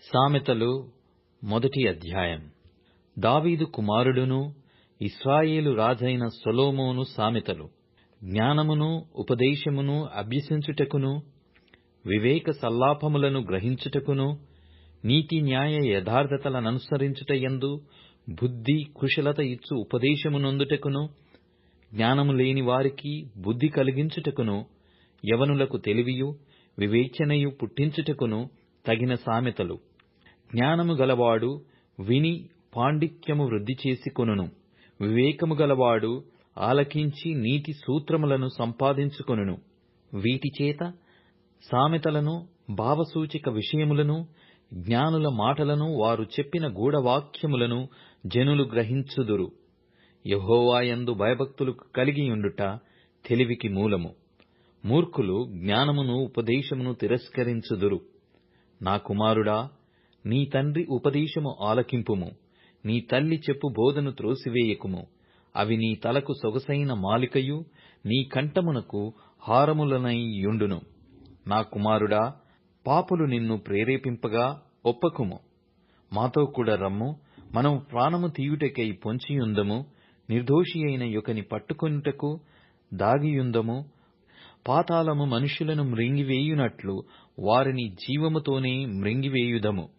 సామెతలు మొదటి అధ్యాయం. దావీదు కుమారుడును ఇశ్రాయేలు రాజైన సొలొమోను సామెతలు. జ్ఞానమును ఉపదేశమును అభ్యసించుటకును, వివేక సల్లాపములను గ్రహించుటకును, నీతి న్యాయ యథార్థతలననుసరించుటయందు బుద్ధి కుశలత ఇచ్చు ఉపదేశమునొందుటకును, జ్ఞానము లేని వారికి బుద్ధి కలిగించుటకును, యవనులకు తెలివియు వివేచనయు పుట్టించుటకును తగిన సామెతలు. జ్ఞానము గలవాడు విని పాండిత్యము వృద్ధి చేసుకొనును. వివేకము గలవాడు ఆలకించి నీతి సూత్రములను సంపాదించుకొనును. వీటిచేత సామెతలను, భావసూచక విషయములను, జ్ఞానుల మాటలను, వారు చెప్పిన గూఢవాక్యములను జనులు గ్రహించుదురు. యెహోవా యందు భయభక్తులు కలిగియుండుట తెలివికి మూలము. మూర్ఖులు జ్ఞానమును ఉపదేశమును తిరస్కరించుదురు. నా కుమారుడా, నీ తండ్రి ఉపదేశము ఆలకింపుము. నీ తల్లి చెప్పు బోధను త్రోసివేయకుము. అవి నీ తలకు సొగసైన మాలికయు, నీ కంఠమునకు హారములనై యుండును. నా కుమారుడా, పాపులు నిన్ను ప్రేరేపింపగా ఒప్పకుము. మాతో కూడా రమ్ము, మనము ప్రాణము తీయుటకై పొంచియుందము. నిర్దోషియైన యొకని పట్టుకొనుటకు దాగియుందము. పాతాళము మనుష్యులను మ్రింగివేయునట్లు వారిని జీవముతోనే మ్రింగివేయుదము.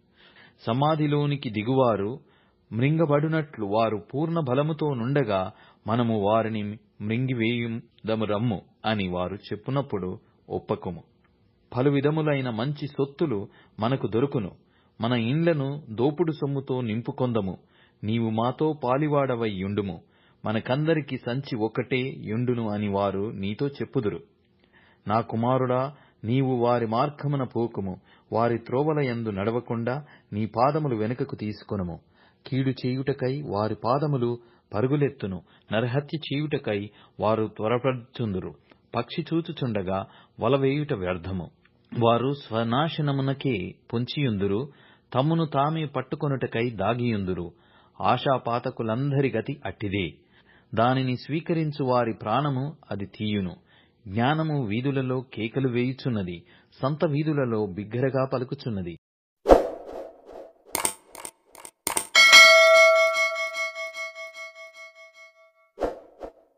సమాధిలోనికి దిగువారు మ్రింగబడునట్లు వారు పూర్ణ బలముతో నుండగా మనము వారిని మ్రింగివేయుదము రమ్ము అని వారు చెప్పునప్పుడు ఒప్పకుము. పలు విధములైన మంచి సొత్తులు మనకు దొరుకును. మన ఇండ్లను దోపుడు సొమ్ముతో నింపుకొందము. నీవు మాతో పాలివాడవై యుండుము. మనకందరికి సంచి ఒక్కటే యుండును అని వారు నీతో చెప్పుదురు. నా కుమారుడా, నీవు వారి మార్గమున పోకుము. వారి త్రోవల యందు నడవకుండా నీ పాదములు వెనుకకు తీసుకొనుము. కీడు చేయుటకై వారి పాదములు పరుగులెత్తును. నరహత్య చేయుటకై వారు త్వరపడుచుందురు. పక్షి చూచుచుండగా వలవేయుట వ్యర్థము. వారు స్వనాశనమునకే పొంచియుందురు. తమ్మును తామే పట్టుకొనుటకై దాగియుందురు. ఆశాపాతకులందరి గతి అట్టిదే. దానిని స్వీకరించు వారి ప్రాణము అది తీయును. జ్ఞానము వీధులలో కేకలు వేయుచున్నది. సంత వీధులలో బిగ్గరగా పలుకుచున్నది.